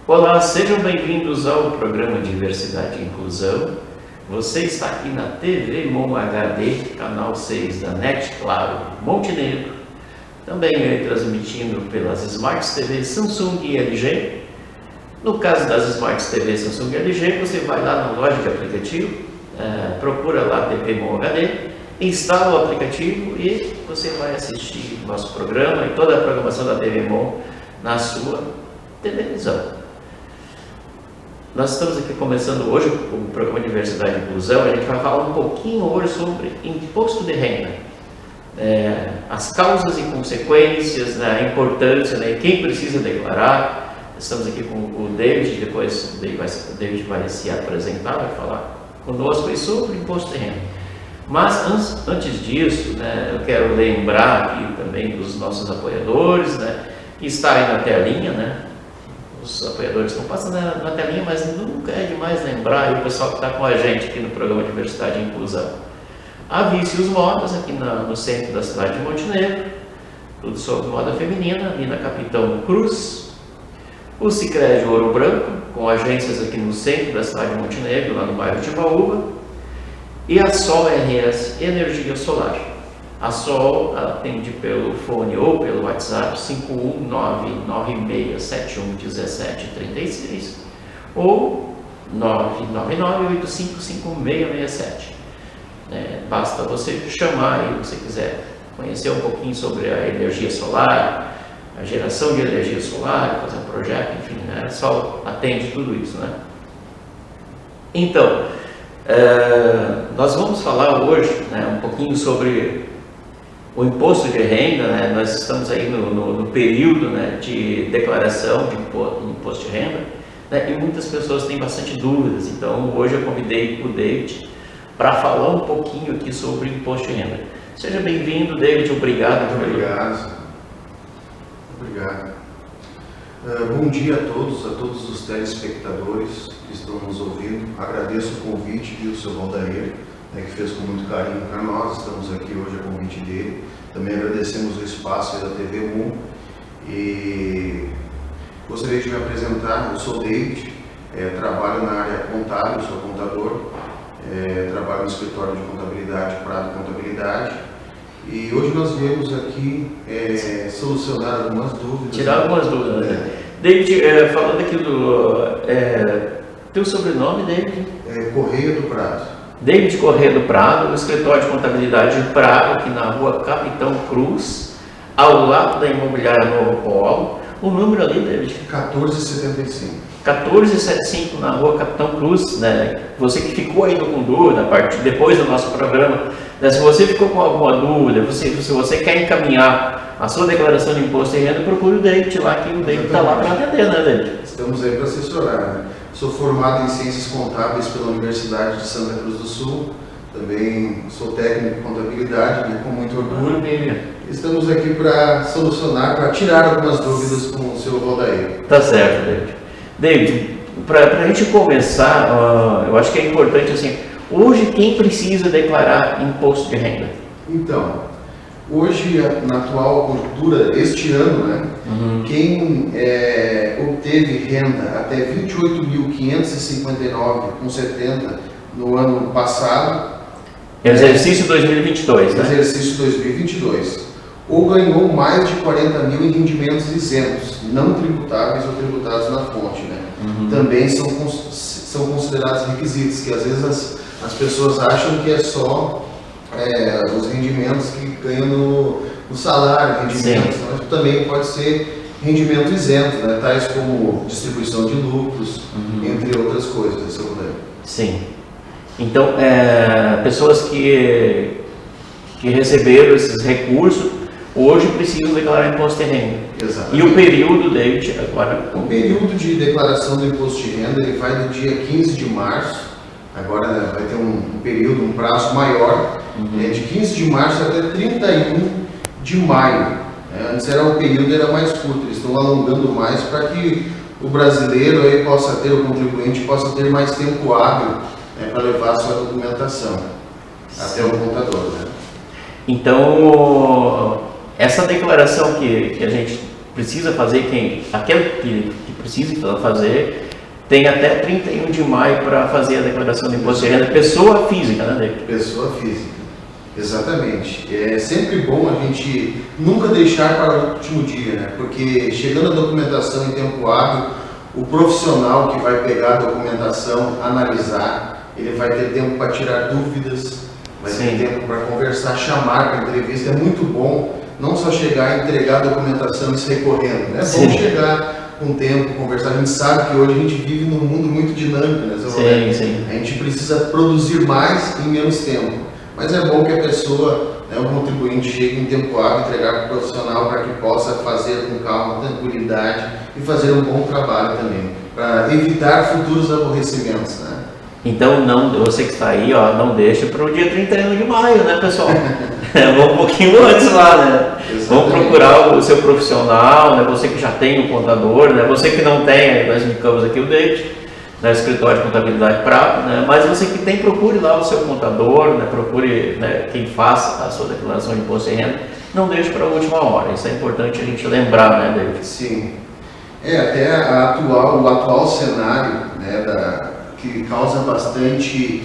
Olá, sejam bem-vindos ao programa Diversidade e Inclusão. Você está aqui na TV Mon HD, canal 6 da NET Claro Montenegro. Também transmitindo pelas Smart TV Samsung e LG. No caso das Smart TV Samsung e LG, você vai lá na loja de aplicativo, procura lá TV Mon HD, instala o aplicativo e você vai assistir o nosso programa e toda a programação da TV Mon na sua televisão. Nós estamos aqui começando hoje o programa Diversidade e Inclusão. A gente vai falar um pouquinho hoje sobre imposto de renda, as causas e consequências, a importância, quem precisa declarar. Estamos aqui com o David, depois o David vai se apresentar, vai falar conosco sobre imposto de renda. Mas antes disso, eu quero lembrar aqui também dos nossos apoiadores, que está aí na telinha, Os apoiadores estão passando na telinha, mas nunca é demais lembrar, e o pessoal que está com a gente aqui no programa Diversidade e Inclusão. A Vícios Modas, aqui no centro da cidade de Montenegro, tudo sobre moda feminina, ali na Capitão Cruz. O Sicredi Ouro Branco, com agências aqui no centro da cidade de Montenegro, lá no bairro de Timbaúba. E a Sol RS Energia Solar. A Sol atende pelo fone ou pelo WhatsApp 51996711736 ou 999855667. Basta você chamar aí, se você quiser conhecer um pouquinho sobre a energia solar, a geração de energia solar, fazer um projeto, enfim, a Sol atende tudo isso, Então, nós vamos falar hoje um pouquinho sobre o imposto de renda. Nós estamos aí no período de declaração de imposto de renda, e muitas pessoas têm bastante dúvidas. Então hoje eu convidei o David para falar um pouquinho aqui sobre o imposto de renda. Seja bem-vindo, David, obrigado. Obrigado. Bom dia a todos os telespectadores que estão nos ouvindo. Agradeço o convite do seu Valdair, que fez com muito carinho para nós. Estamos aqui hoje a convite dele. Também agradecemos o espaço da TV Mon. E gostaria de me apresentar. Eu sou David, trabalho na área contábil, sou contador, trabalho no escritório de contabilidade, Prado Contabilidade. E hoje nós viemos aqui solucionar algumas dúvidas. Tirar algumas dúvidas. David, falando aqui do teu sobrenome, David? Correia do Prado. David Correia do Prado, o escritório de contabilidade de Prado, aqui na rua Capitão Cruz, ao lado da imobiliária Novo Polo. O número ali, David? 1475. 1475 na rua Capitão Cruz, Você que ficou aí com dúvida, depois do nosso programa, se você ficou com alguma dúvida, se você quer encaminhar a sua declaração de imposto de renda, procure o David lá, que o David está lá para atender, David? Estamos aí para assessorar, Sou formado em Ciências Contábeis pela Universidade de Santa Cruz do Sul. Também sou técnico em contabilidade, com muito orgulho. Estamos aqui para solucionar, para tirar algumas dúvidas com o seu Valdair. Tá certo, David. David, para a gente começar, eu acho que é importante, hoje quem precisa declarar imposto de renda? Então, hoje, na atual cultura, este ano, quem obteve renda até R$ 28.559,70 no ano passado, exercício 2022, Exercício 2022, ou ganhou mais de 40 mil em rendimentos isentos, não tributáveis ou tributados na fonte, também são considerados requisitos, que às vezes as pessoas acham que é só os rendimentos que ganham no salário, rendimentos, mas também pode ser rendimento isento, tais como distribuição de lucros, entre outras coisas. Sim. Então, pessoas que receberam esses recursos hoje precisam declarar imposto de renda. Exato. E o período, David, agora? O período de declaração do imposto de renda ele vai do dia 15 de março, agora vai ter um período, um prazo maior, de 15 de março até 31 de maio. Antes o período era mais curto, eles estão alongando mais para que o brasileiro aí possa ter, o contribuinte possa ter mais tempo hábil para levar a sua documentação até o contador. Então, essa declaração que a gente precisa fazer, aquele que precise fazer, tem até 31 de maio para fazer a declaração de imposto de renda, pessoa física, né, David? Pessoa física, exatamente. É sempre bom a gente nunca deixar para o último dia, né? Porque chegando a documentação em tempo hábil, o profissional que vai pegar a documentação, analisar, ele vai ter tempo para tirar dúvidas, vai ter tempo para conversar, chamar para entrevista. É muito bom não só chegar e entregar a documentação e sair correndo, né? É bom chegar com tempo, conversar. A gente sabe que hoje a gente vive num mundo muito dinâmico, né? Sim. A gente precisa produzir mais em menos tempo. Mas é bom que a pessoa, né, o contribuinte, chegue em tempo hábil, entregar para o profissional para que possa fazer com calma, tranquilidade e fazer um bom trabalho também, para evitar futuros aborrecimentos, né? Então, você que está aí, ó, não deixe para o dia 31 de maio, né, pessoal? Vamos um pouquinho antes lá, né? Exatamente. Vamos procurar o seu profissional, né? Você que já tem o contador, né? Você que não tem, nós indicamos aqui o David, né? Escritório de Contabilidade Prata, né? Mas você que tem, procure lá o seu contador, né? Procure, né, quem faça a sua declaração de imposto de renda. Não deixe para a última hora, isso é importante a gente lembrar, né, David? Sim. Até o atual cenário, né, que causa bastante,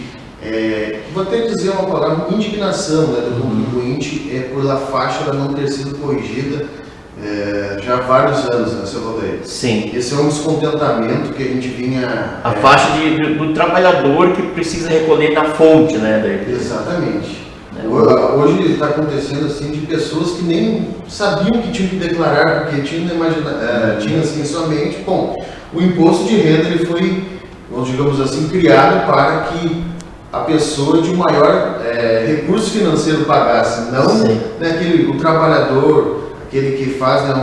vou até dizer uma palavra, indignação, né, do contribuinte por a faixa não ter sido corrigida já há vários anos, né, seu Valdeir? Sim. Esse é um descontentamento que a gente vinha... A faixa do trabalhador que precisa recolher na fonte, né, David? Exatamente. Hoje está acontecendo assim de pessoas que nem sabiam que tinham que declarar, porque tinha assim em sua mente, bom, o imposto de renda ele foi, digamos assim, criado para que a pessoa de maior recurso financeiro pagasse, não, né, o trabalhador, aquele que faz, né,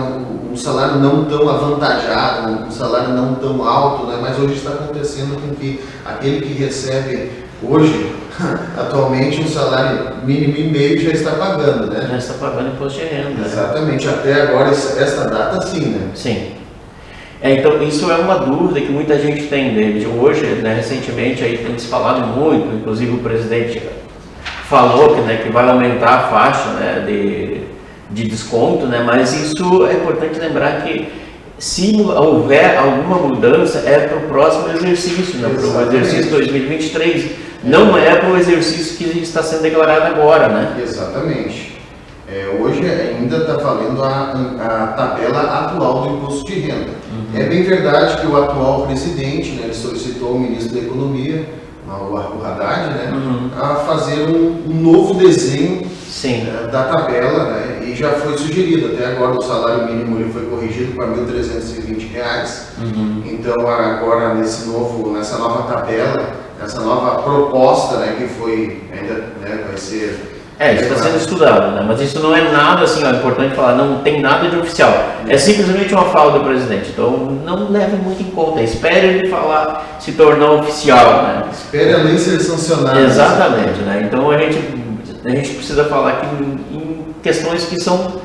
um salário não tão avantajado, um salário não tão alto, né, mas hoje está acontecendo com que aquele que recebe hoje, atualmente, um salário mínimo e meio já está pagando, né? Já está pagando imposto de renda. Exatamente, até agora, esta data sim, né? Sim. Então, isso é uma dúvida que muita gente tem, David. Hoje, né, recentemente, aí tem se falado muito, inclusive o presidente falou que vai aumentar a faixa, né, de desconto, né, mas isso é importante lembrar que se houver alguma mudança é para o próximo exercício, né, para o exercício 2023, não é para o exercício que está sendo declarado agora, né? Exatamente. Hoje ainda está valendo a tabela atual do imposto de renda. É bem verdade que o atual presidente, né, ele solicitou ao ministro da Economia, o Haddad, né, a fazer um novo desenho da tabela, né, e já foi sugerido. Até agora o salário mínimo ele foi corrigido para R$ 1.320. Então agora nessa nova tabela, essa nova proposta, né, que foi ainda, né, vai ser... Isso está sendo estudado, né? Mas isso não é nada assim, é importante falar, não tem nada de oficial. É simplesmente uma fala do presidente, então não leve muito em conta, espere ele falar, se tornar oficial, né? Espere a lei ser sancionada. Exatamente, né? Então a gente precisa falar aqui em questões que são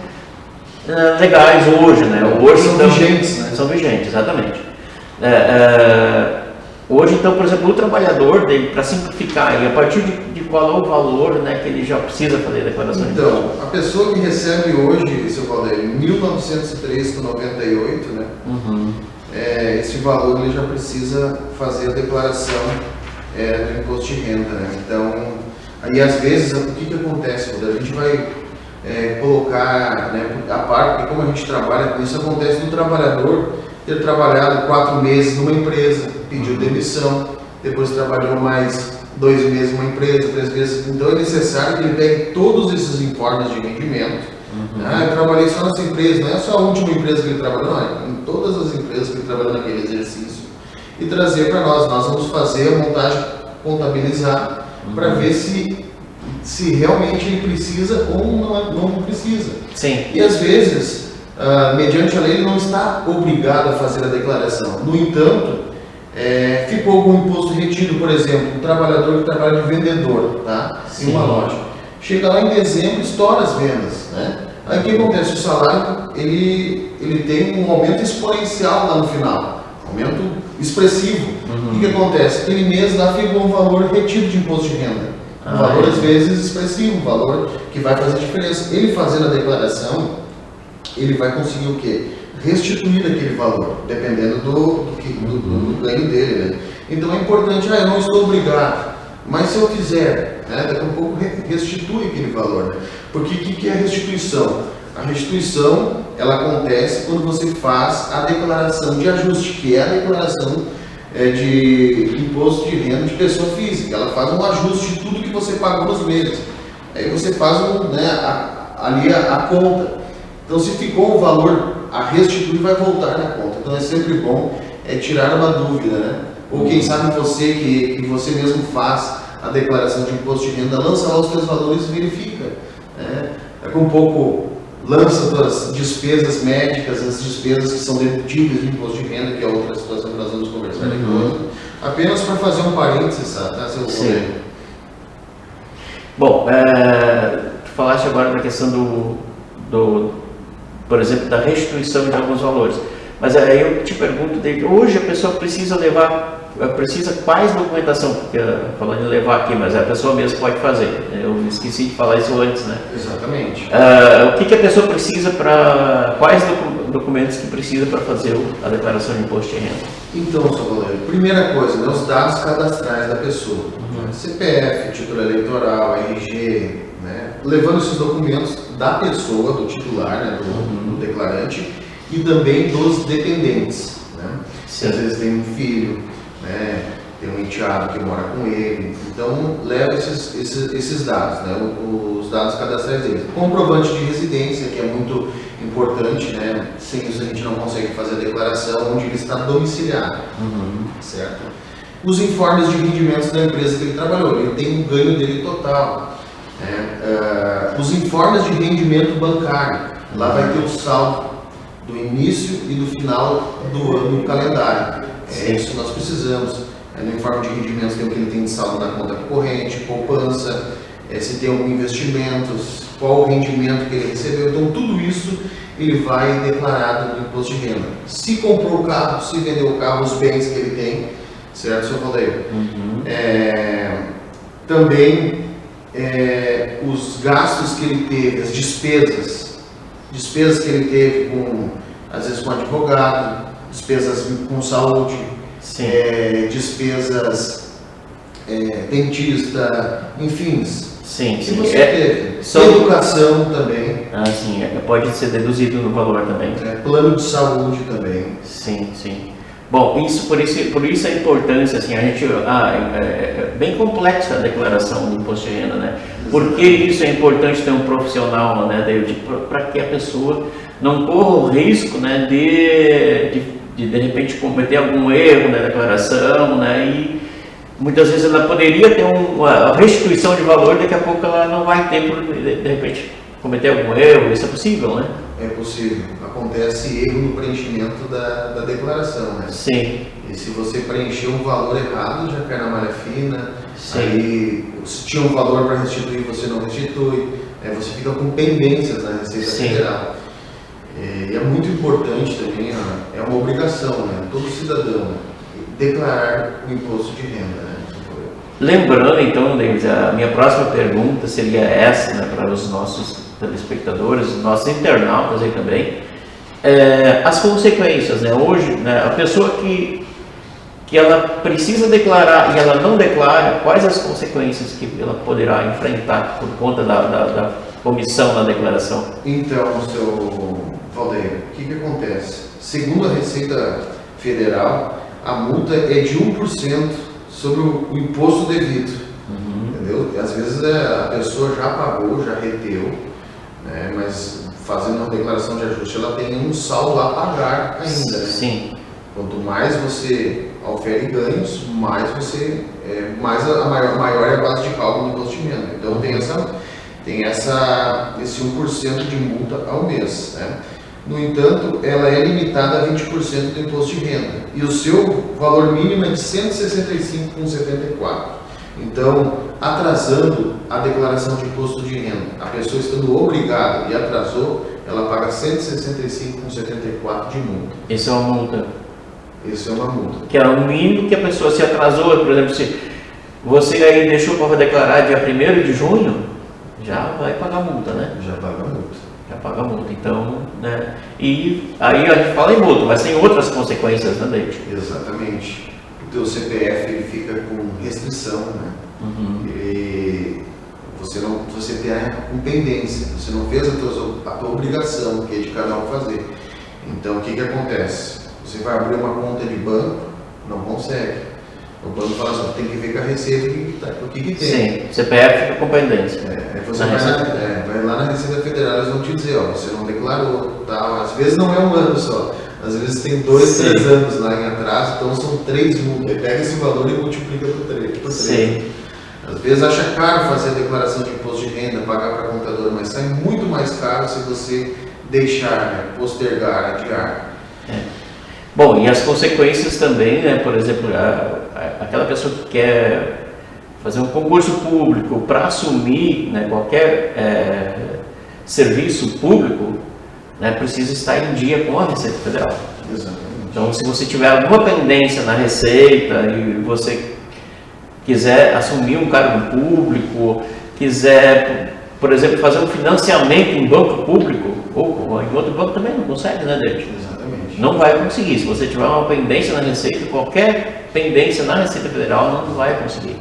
legais hoje, né? Hoje, são vigentes, né? São vigentes, exatamente. Hoje, então, por exemplo, o trabalhador, para simplificar, a partir de qual é o valor, né, que ele já precisa fazer a declaração de imposto? Então, a pessoa que recebe hoje, seu Valdeir, R$ 1.903,98, né, esse valor ele já precisa fazer a declaração do imposto de renda, né? Então, aí às vezes, o que acontece, Valdeir? A gente vai colocar, né, a parte, porque como a gente trabalha, isso acontece do trabalhador ter trabalhado 4 meses numa empresa, pediu demissão, depois trabalhou mais 2 meses numa empresa, 3 meses. Então é necessário que ele pegue todos esses informes de rendimento. Eu trabalhei só nessa empresa, não é só a última empresa que ele trabalhou, não, é em todas as empresas que ele trabalhou naquele exercício. E trazer para nós vamos fazer a montagem, contabilizar, para ver se realmente ele precisa ou não precisa. Sim. E às vezes, mediante a lei, ele não está obrigado a fazer a declaração. No entanto, ficou algum imposto retido, por exemplo, um trabalhador que trabalha de vendedor, tá? Em uma loja. Chega lá em dezembro, estoura as vendas, né? Aí o que acontece? O salário, ele tem um aumento exponencial lá no final, aumento expressivo. O que acontece? Aquele mês lá ficou um valor retido de imposto de renda. Um valor, às vezes, expressivo, um valor que vai fazer diferença. Ele fazendo a declaração, ele vai conseguir o quê? restituir aquele valor, dependendo do ganho dele, né? Então é importante, eu não estou obrigado, mas se eu fizer, né, daqui a um pouco restitui aquele valor, né? Porque o que é a restituição? A restituição, ela acontece quando você faz a declaração de ajuste, que é a declaração de imposto de renda de pessoa física. Ela faz um ajuste de tudo que você pagou nos meses. Aí você faz ali a conta. Então, se ficou um valor a restituir, vai voltar na conta. Então, é sempre bom tirar uma dúvida, né? Ou quem sabe você, que você mesmo faz a declaração de imposto de renda, lança lá os seus valores e verifica. Né? Daqui um pouco, lança suas despesas médicas, as despesas que são dedutíveis do imposto de renda, que é outra situação que nós vamos conversar depois. Apenas para fazer um parênteses, tá, seu colega? Bom, tu falaste agora da questão por exemplo, da restituição de alguns valores. Mas aí eu te pergunto, hoje a pessoa precisa quais documentação, porque falando em levar aqui, mas a pessoa mesmo pode fazer. Eu esqueci de falar isso antes, né? Exatamente. O que a pessoa precisa quais documentos que precisa para fazer a declaração de imposto de renda? Então, seu Valério, primeira coisa, né, os dados cadastrais da pessoa. CPF, título eleitoral, RG, né, levando esses documentos da pessoa, do titular, né, do declarante, e também dos dependentes. Né? Às vezes tem um filho, né, tem um enteado que mora com ele, então leva esses dados, né, os dados cadastrais deles. Comprovante de residência, que é muito importante, né, sem isso a gente não consegue fazer a declaração onde ele está domiciliado, certo? Os informes de rendimentos da empresa que ele trabalhou, ele tem um ganho dele total. Os informes de rendimento bancário, lá vai ter o saldo do início e do final do ano no calendário. É isso que nós precisamos. No informe de rendimentos tem o que ele tem de saldo na conta corrente, poupança, se tem algum investimento, qual o rendimento que ele recebeu. Então tudo isso ele vai declarado no imposto de renda. Se comprou o carro, se vendeu o carro, os bens que ele tem, certo, senhor Valdeir? Também os gastos que ele teve, as despesas que ele teve às vezes com advogado, despesas com saúde, despesas dentista, enfim. Sim, se você teve. Educação também. Sim, pode ser deduzido no valor também. Plano de saúde também. Sim. Bom, por isso a importância, assim, a gente, é bem complexa a declaração do imposto de renda, né? Por que isso é importante ter um profissional, né, para que a pessoa não corra o risco, né, de repente cometer algum erro na declaração, né, e muitas vezes ela poderia ter uma restituição de valor, daqui a pouco ela não vai ter, de repente, cometer algum erro. Isso é possível, né? É possível. Acontece erro no preenchimento da declaração, né? Sim. E se você preencher um valor errado, já cai na malha fina. Sim. Aí, se tinha um valor para restituir, você não restitui. Você fica com pendências na Receita Federal. E é muito importante também, é uma obrigação, né? Todo cidadão declarar o imposto de renda, né? Lembrando, então, David, a minha próxima pergunta seria essa, né, para os nossos telespectadores, os nossos internautas aí também. As consequências, né? Hoje, né, a pessoa que ela precisa declarar e ela não declara, quais as consequências que ela poderá enfrentar por conta da comissão da declaração? Então, seu Valdeir, o que acontece? Segundo a Receita Federal, a multa é de 1% sobre o imposto devido, entendeu? Às vezes a pessoa já pagou, já reteu, né? Mas fazendo uma declaração de ajuste, ela tem um saldo a pagar ainda, né? Sim. Quanto mais você ofere ganhos, mais maior é a base de cálculo do imposto de renda. Então tem esse 1% de multa ao mês, né? No entanto, ela é limitada a 20% do imposto de renda e o seu valor mínimo é de R$ 165,74. Então, atrasando a declaração de imposto de renda, a pessoa estando obrigada e atrasou, ela paga R$ 165,74 de multa. Isso é uma multa? Isso é uma multa. Que é o mínimo que a pessoa se atrasou, por exemplo, se você aí deixou para declarar dia 1º de junho, já vai pagar multa, né? Já paga multa. Já paga a multa. Então, né? E aí a gente fala em multa, mas tem outras consequências, né, David? Exatamente. O teu CPF ele fica com restrição, né? E você tem com pendência, você não fez a tua obrigação, que é de cada um fazer. Então, o que acontece? Você vai abrir uma conta de banco, não consegue. O banco fala assim, tem que ver com a receita o que tem. Sim, CPF fica com pendência. Aí você vai lá na Receita Federal, eles vão te dizer, ó, você não declarou, tal. Às vezes não é um ano só, às vezes tem 2, 3 anos lá em atraso, então são 3 multas. Aí pega esse valor e multiplica por 3. Sim. Às vezes acha caro fazer a declaração de imposto de renda, pagar para a contadora, mas sai muito mais caro se você deixar, né, postergar, adiar. Bom, e as consequências também, né? Por exemplo, aquela pessoa que quer fazer um concurso público para assumir, né, qualquer serviço público, né, precisa estar em dia com a Receita Federal. Exatamente. Então, se você tiver alguma pendência na Receita e você quiser assumir um cargo público, quiser, por exemplo, fazer um financiamento em banco público, ou em outro banco também não consegue, né, David? Exatamente. Não vai conseguir. Se você tiver uma pendência na Receita, qualquer pendência na Receita Federal não vai conseguir.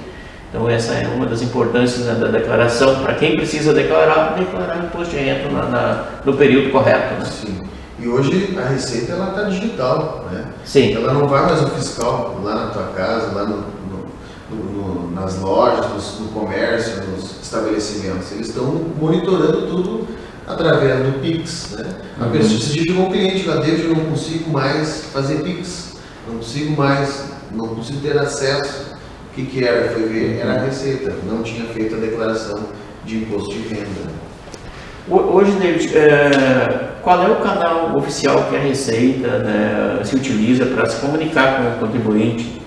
Então essa é uma das importâncias, né, da declaração, para quem precisa declarar imposto de renda no período correto. Né? Sim. E hoje a Receita está digital, né? Sim. Ela não vai mais ao fiscal lá na tua casa, lá nas lojas, no comércio, nos estabelecimentos. Eles estão monitorando tudo através do Pix, né? A pessoa se diz um cliente lá dentro, eu não consigo mais fazer Pix, não consigo ter acesso. O que era? Foi ver, era a Receita, não tinha feito a declaração de imposto de renda. Hoje, David, qual é o canal oficial que a Receita, né, se utiliza para se comunicar com o contribuinte?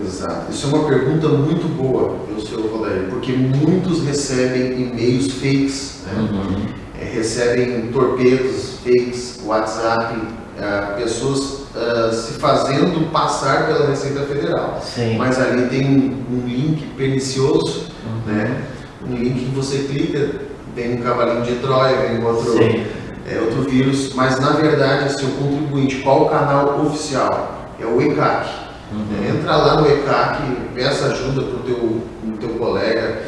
Exato. Isso é uma pergunta muito boa, seu Valério, porque muitos recebem e-mails fakes, né? Recebem torpedos fakes, WhatsApp, pessoas se fazendo passar pela Receita Federal. Sim. Mas ali tem um link pernicioso, né? Um link que você clica, vem um cavalinho de Troia, vem outro vírus, mas na verdade, assim, o contribuinte, qual o canal oficial? É o ECAC. Entra lá no ECAC, peça ajuda para o teu colega,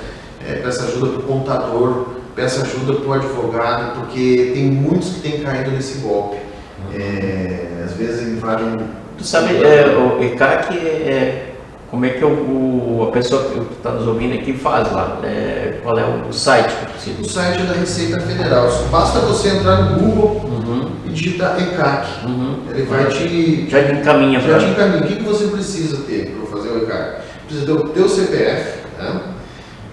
peça ajuda para o contador, peça ajuda para o advogado, porque tem muitos que têm caído nesse golpe. Às vezes invadem... Tu sabe, o ECAC, como é que a pessoa que está nos ouvindo aqui faz lá? Qual é o site que precisa? O site da Receita Federal. Basta você entrar no Google e digitar ECAC. Ele vai Já te encaminha para... Já te encaminha. O que você precisa ter para fazer o ECAC? Precisa ter o teu CPF, né?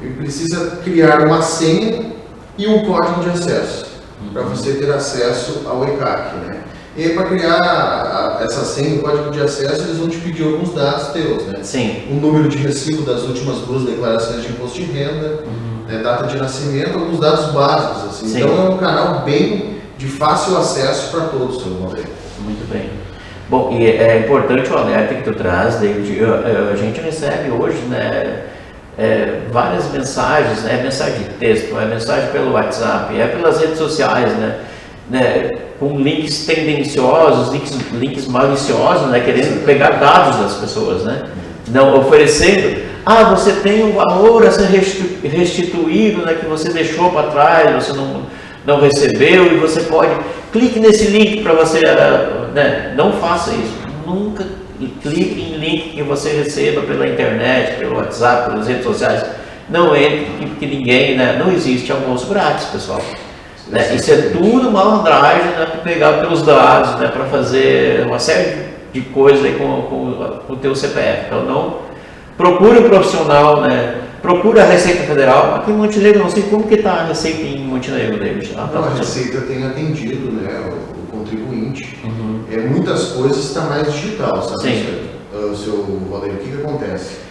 E precisa criar uma senha e um código de acesso para você ter acesso ao ECAC, né? E aí, para criar essa senha e o código de acesso, eles vão te pedir alguns dados teus, né? Sim. Um número de recibo das últimas 2 declarações de imposto de renda, né, data de nascimento, alguns dados básicos, assim. Sim. Então é um canal bem de fácil acesso para todos, seu Valério. Muito bem. Bom, e é importante o alerta que tu traz, David. A gente recebe hoje, né, várias mensagens, mensagem de texto, mensagem pelo WhatsApp, pelas redes sociais, né, com links tendenciosos, links maliciosos, né, querendo pegar dados das pessoas, né, não oferecendo, você tem um valor a ser restituído, né, que você deixou para trás, você não recebeu, e você pode, clique nesse link para você, né, não faça isso, nunca clique em link que você receba pela internet, pelo WhatsApp, pelas redes sociais, não entre, porque ninguém, né, não existe almoço grátis, pessoal. Né? Isso é tudo malandragem, né, para pegar os dados, né, para fazer uma série de coisas aí com o teu CPF. Então não procure um profissional, né, procure a Receita Federal. Aqui em Montenegro, não sei como que está a Receita em Montenegro, David. A Receita tem atendido, né, o contribuinte. Muitas coisas está mais digital, sabe? Sim. O seu Valério, o que acontece?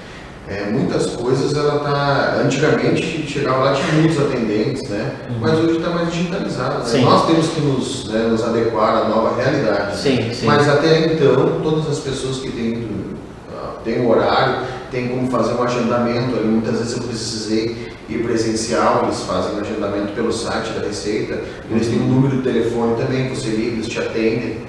Muitas coisas ela tá. Antigamente chegava lá, tinha muitos atendentes, né? Mas hoje está mais digitalizado. Né? Nós temos que nos adequar à nova realidade. Sim, sim. Mas até então, todas as pessoas que têm um horário, tem como fazer um agendamento ali. Muitas vezes eu precisei ir presencial, eles fazem o agendamento pelo site da Receita, eles têm um número de telefone também, você liga, eles te atendem.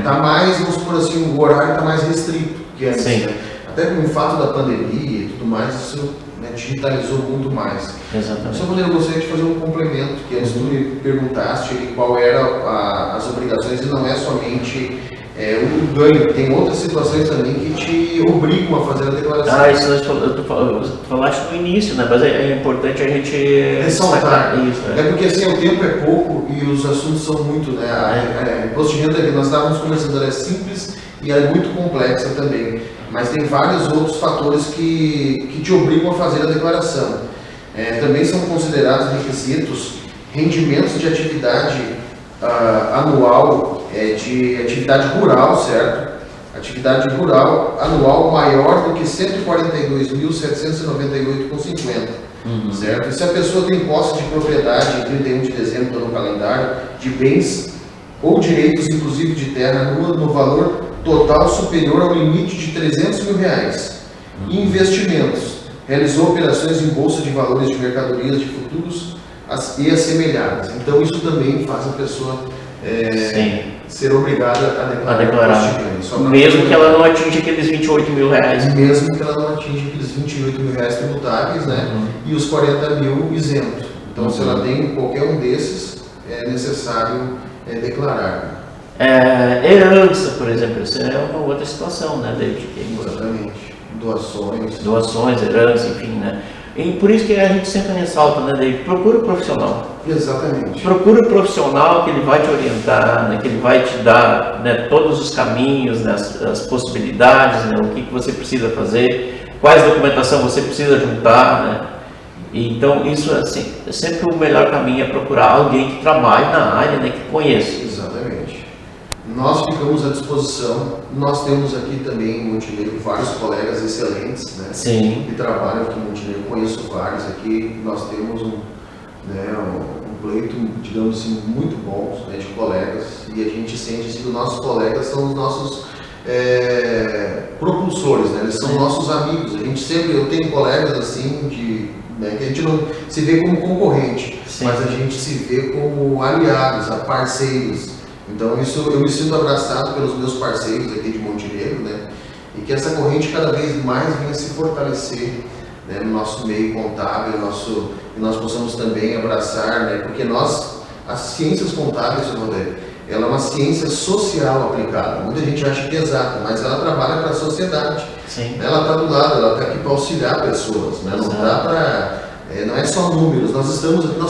Tá mais, vamos supor assim, o horário está mais restrito que antes, né? Até com o fato da pandemia e tudo mais, isso digitalizou muito mais. Exatamente. Só eu gostaria de fazer um complemento, que antes tu me perguntaste qual eram as obrigações, e não é somente o ganho, tem outras situações também que te obrigam a fazer a declaração. Isso tu falaste no início, né? Mas é importante a gente ressaltar isso. É porque assim, o tempo é pouco e os assuntos são muito, né? Imposto de renda, nós estávamos conversando, ela é simples e ela é muito complexa também, mas tem vários outros fatores que te obrigam a fazer a declaração. Também são considerados requisitos rendimentos de atividade anual, de atividade rural, certo? Atividade rural anual maior do que 142.798,50, certo? E se a pessoa tem posse de propriedade em 31 de dezembro do ano calendário, de bens ou direitos, inclusive de terra, no valor total superior ao limite de R$300 mil. Investimentos. Realizou operações em bolsa de valores de mercadorias de futuros e assemelhadas. Então isso também faz a pessoa ser obrigada a declarar. Mesmo que ela não atinja aqueles R$28 mil. Mesmo que ela não atinja aqueles R$28 mil tributáveis, né? E os 40 mil isento. Então se ela tem qualquer um desses, é necessário declarar. Herança, por exemplo, isso é uma outra situação, né, David? Exatamente. Doações, herança, enfim, né? E por isso que a gente sempre ressalta, né, David? Procura o profissional. Exatamente. Procura o profissional que ele vai te orientar, né, que ele vai te dar, né, todos os caminhos, né, as possibilidades, né, o que você precisa fazer, quais documentação você precisa juntar, né? Então, isso assim, sempre o melhor caminho é procurar alguém que trabalhe na área, né, que conheça. Exatamente. Nós ficamos à disposição. Nós temos aqui também em Montenegro vários colegas excelentes, né? Sim. Que trabalham aqui em Montenegro. Conheço vários aqui. Nós temos um pleito, digamos assim, muito bom, né, de colegas. E a gente sente que os nossos colegas são os nossos propulsores, né? Eles são nossos amigos. Eu tenho colegas assim que a gente não se vê como concorrente, mas a gente se vê como aliados, parceiros. Então eu me sinto abraçado pelos meus parceiros aqui de Montenegro, né? E que essa corrente cada vez mais venha se fortalecer, né, no nosso meio contábil, e nós possamos também abraçar, né? Porque as ciências contábeis, ela é uma ciência social aplicada. Muita gente acha que é exata, mas ela trabalha para a sociedade. Sim. Ela está do lado, ela está aqui para auxiliar pessoas, né? Não dá para, não é só números. Nós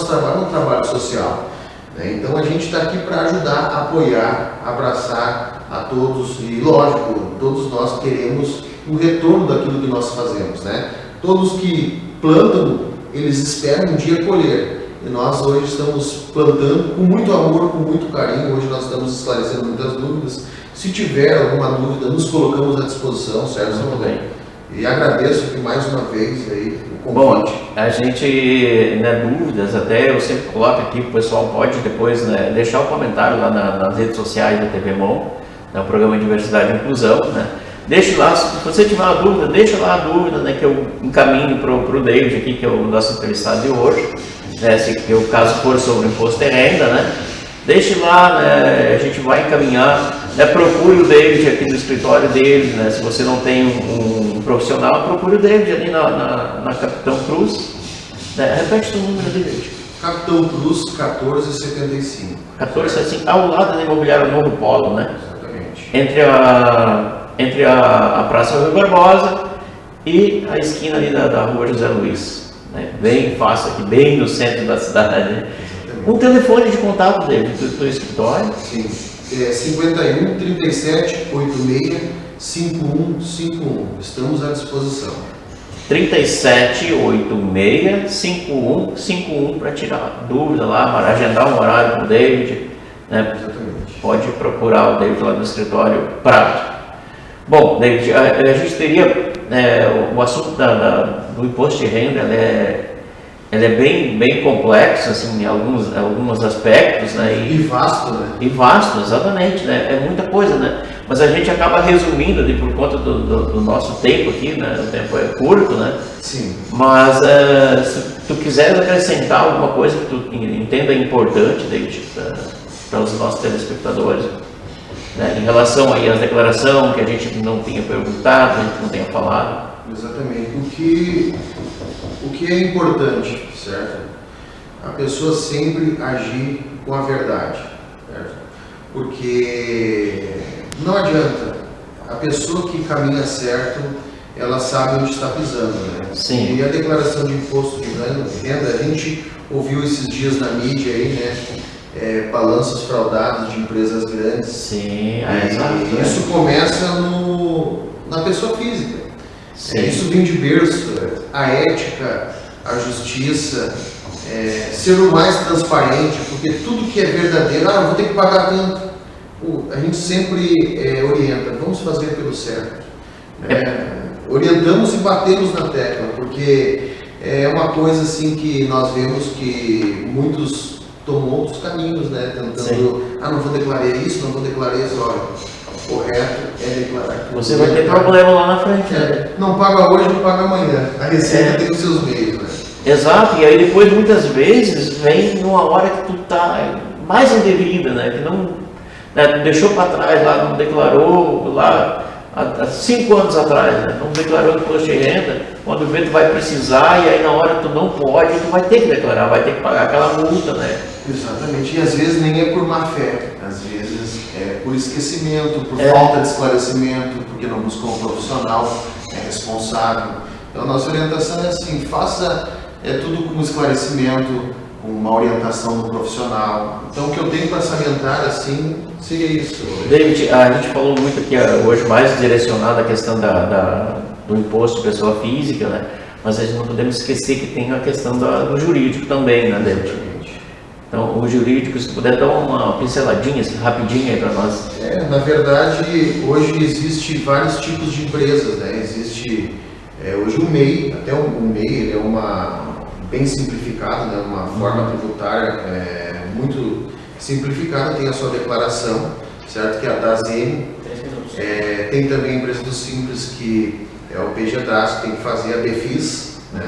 trabalhamos um trabalho social. Então a gente está aqui para ajudar, apoiar, abraçar a todos e, lógico, todos nós queremos o retorno daquilo que nós fazemos, né? Todos que plantam, eles esperam um dia colher. E nós hoje estamos plantando com muito amor, com muito carinho. Hoje nós estamos esclarecendo muitas dúvidas. Se tiver alguma dúvida, nos colocamos à disposição, certo? Muito bem. E agradeço aqui mais uma vez aí o convite. Bom, a gente, dúvidas, até eu sempre coloco aqui, o pessoal pode depois, né, deixar o comentário lá nas redes sociais da TV MON, no programa Diversidade e Inclusão, né? Deixe lá, se você tiver uma dúvida, deixa lá a dúvida, né, que eu encaminho para o David aqui, que é o nosso entrevistado de hoje, né, se o caso for sobre imposto de renda, né? Deixe lá, né, a gente vai encaminhar, né, procure o David aqui no escritório dele, né, se você não tem um profissional, procure o David ali na Capitão Cruz, né, repete o número dele, David. Capitão Cruz 1475. 1475, ao lado da Imobiliária Novo Polo, né? Exatamente. Entre a Praça Rui Barbosa e a esquina ali da Rua José Luiz, né? Bem fácil aqui, bem no centro da cidade, né? Um telefone de contato dele, do escritório? Sim, 51 37 86 5151. Estamos à disposição. 3786-5151 para tirar dúvida lá, para agendar um horário com o David, né? Exatamente. Pode procurar o David lá no escritório Prato. Bom, David, a gente teria o assunto do imposto de renda, ele é bem complexo, assim, em alguns aspectos, né? E vasto, né? E vasto, exatamente, né? É muita coisa, né? Mas a gente acaba resumindo ali por conta do nosso tempo aqui, né? O tempo é curto, né? Sim. Mas se tu quiser acrescentar alguma coisa que tu entenda importante, David, para os nossos telespectadores, né? Em relação aí à declaração que a gente não tinha perguntado, a gente não tenha falado. Exatamente. O que é importante, certo? A pessoa sempre agir com a verdade, certo? Porque não adianta, a pessoa que caminha certo, ela sabe onde está pisando, né? Sim. E a declaração de imposto de renda, a gente ouviu esses dias na mídia aí, né? Balanços fraudados de empresas grandes. Sim, e isso começa na pessoa física. Isso vem de berço, a ética, a justiça, ser o mais transparente, porque tudo que é verdadeiro, eu vou ter que pagar tanto. A gente sempre orienta, vamos fazer pelo certo. Orientamos e batemos na tecla, porque é uma coisa assim que nós vemos que muitos tomam outros caminhos, né? Tentando, não vou declarar isso, não vou declarar isso, olha, o correto é declarar. Você vai ter problema lá na frente, né? Não paga hoje, não paga amanhã. A Receita tem os seus meios, né? Exato, e aí depois muitas vezes vem numa hora que tu tá mais indevida, né? Que não, né? Tu deixou para trás lá, não declarou lá há 5 anos atrás, né? Não declarou imposto de renda, quando vê tu vai precisar e aí na hora tu não pode, tu vai ter que declarar, vai ter que pagar aquela multa, né? Exatamente, e às vezes nem é por má fé, às vezes é por esquecimento, por falta de esclarecimento, porque não buscou um profissional responsável. Então a nossa orientação é assim, faça tudo com esclarecimento, com uma orientação do profissional. Então o que eu tenho para salientar assim seria isso. David, a gente falou muito aqui hoje mais direcionado à questão do imposto de pessoa física, né? Mas a gente não podemos esquecer que tem a questão do jurídico também, né, David? Então, o jurídico, se puder dar uma pinceladinha, assim, rapidinho aí para nós. Na verdade, hoje existe vários tipos de empresas, né? Existe hoje o MEI, até o MEI ele é bem simplificado, né? Uma forma tributária muito simplificada, tem a sua declaração, certo? Que é a DASN. Tem também a empresa do Simples, que é o PGDAS, que tem que fazer a DEFIS, né?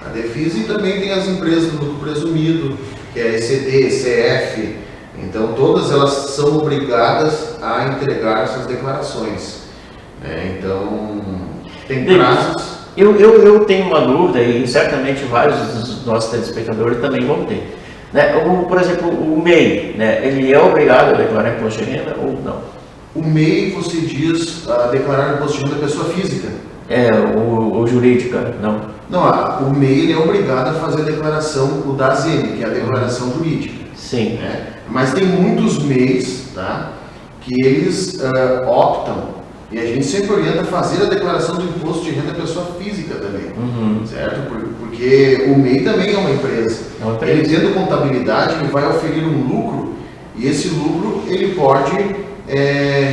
A DEFIS, e também tem as empresas do lucro presumido, que é ECD, ECF. Então todas elas são obrigadas a entregar suas declarações, né? Então tem prazos. Eu tenho uma dúvida, e certamente vários dos nossos telespectadores também vão ter, né? Por exemplo, o MEI, né? Ele é obrigado a declarar imposto de renda ou não? O MEI, você diz a declarar imposto de renda da pessoa física? O jurídica, não? Não, o MEI ele é obrigado a fazer a declaração, o DASN, que é a declaração jurídica. Sim. Né? Mas tem muitos MEIs, tá, que eles optam, e a gente sempre orienta a fazer a declaração do imposto de renda da pessoa física também, certo? Porque o MEI também é uma empresa. Ele tendo contabilidade, ele vai oferir um lucro, e esse lucro ele pode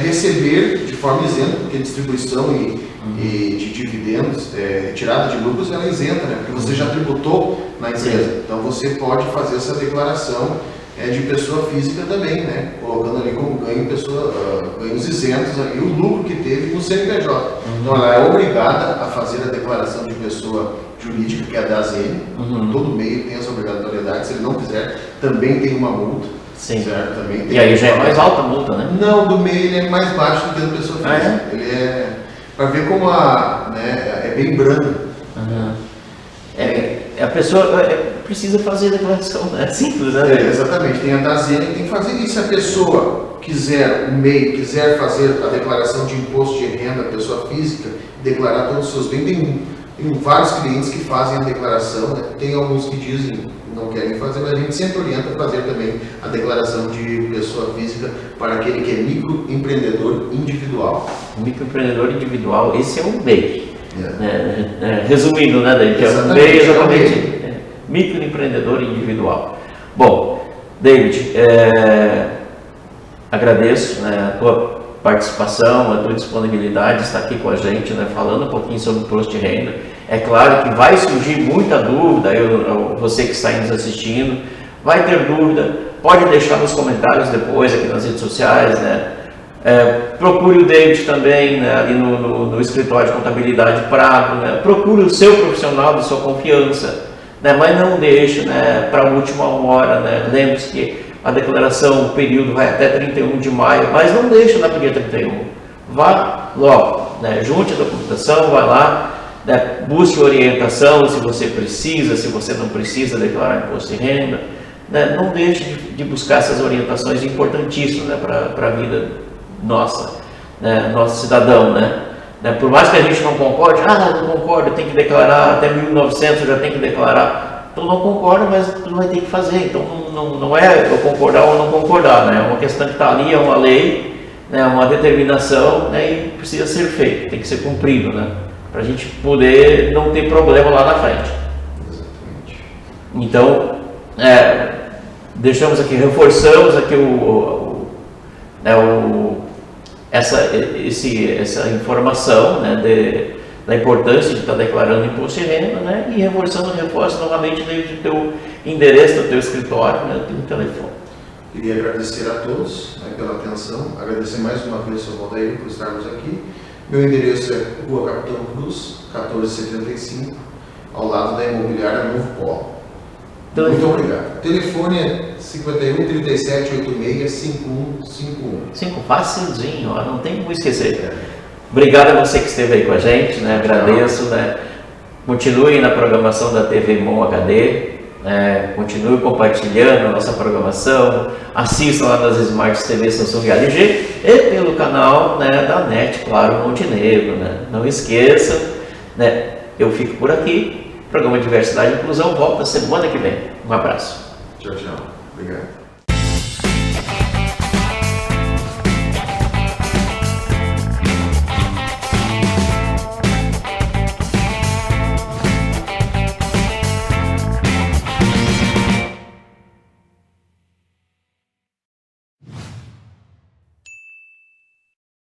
receber de forma isenta, porque distribuição e de dividendos, retirada de lucros, ela é isenta, né? Porque você já tributou na empresa. Então você pode fazer essa declaração de pessoa física também, né? Colocando ali como ganho ganhos isentos ali, o lucro que teve no CNPJ. Então ela é obrigada a fazer a declaração de pessoa jurídica, que é a DASN. Todo MEI tem essa obrigatoriedade, se ele não fizer, também tem uma multa. Sim. Certo? Também tem. E aí já é mais alta a multa, né? Não, do MEI ele é mais baixo do que da pessoa física. Ele para ver como é bem brando. A pessoa precisa fazer a declaração, né? Simples, né? Exatamente, tem a DASN que tem que fazer isso. Se a pessoa quiser, o MEI quiser fazer a declaração de imposto de renda da pessoa física, declarar todos os seus bens, tem vários clientes que fazem a declaração, né? Tem alguns que dizem não querem fazer, mas a gente sempre orienta a fazer também a declaração de pessoa física para aquele que é microempreendedor individual. Microempreendedor individual, esse é o MEI. Resumindo, né, David? Que é o MEI exatamente. Microempreendedor individual. Bom, David, agradeço, né, a tua participação, a tua disponibilidade de estar aqui com a gente, né, falando um pouquinho sobre o imposto de renda. É claro que vai surgir muita dúvida, você que está aí nos assistindo, vai ter dúvida, pode deixar nos comentários depois aqui nas redes sociais, né? Procure o David também, né, ali no escritório de contabilidade Prado, né? Procure o seu profissional de sua confiança, né? Mas não deixe, né, para a última hora, né? Lembre-se que a declaração, o período vai até 31 de maio, mas não deixe lá para o dia 31. Vá logo, né? Junte a documentação, vai lá, né? Busque orientação se você precisa, se você não precisa declarar imposto de renda, né? Não deixe de buscar essas orientações importantíssimas, né, para a vida nossa, né, nosso cidadão, né? Por mais que a gente não concorde, não concordo, tem que declarar, até 1900 eu já tenho que declarar. Então não concorda, mas tu vai ter que fazer. Então não é eu concordar ou não concordar, né? É uma questão que está ali, é uma lei, né, uma determinação, né, e precisa ser feito, tem que ser cumprido, né? Para a gente poder não ter problema lá na frente. Exatamente. Então, deixamos aqui, reforçamos aqui essa informação, né, da importância de estar declarando imposto de renda, né, e reforço novamente o teu endereço, do teu escritório, né, do teu telefone. Queria agradecer a todos, né, pela atenção, agradecer mais uma vez ao seu Valdair por estarmos aqui. Meu endereço é Rua Capitão Cruz, 1475, ao lado da imobiliária Novo Polo. Muito obrigado. Telefone é 51 37 86 5151. Facilzinho, ó, não tem como esquecer. Obrigado a você que esteve aí com a gente, né? Agradeço, né? Continue na programação da TV Mon HD, né? Continue compartilhando a nossa programação, assistam lá nas Smart TV Samsung LG e pelo canal, né, da NET, claro, Montenegro, né? Não esqueçam, né? Eu fico por aqui. O programa Diversidade e Inclusão volta semana que vem. Um abraço. Tchau, tchau. Obrigado.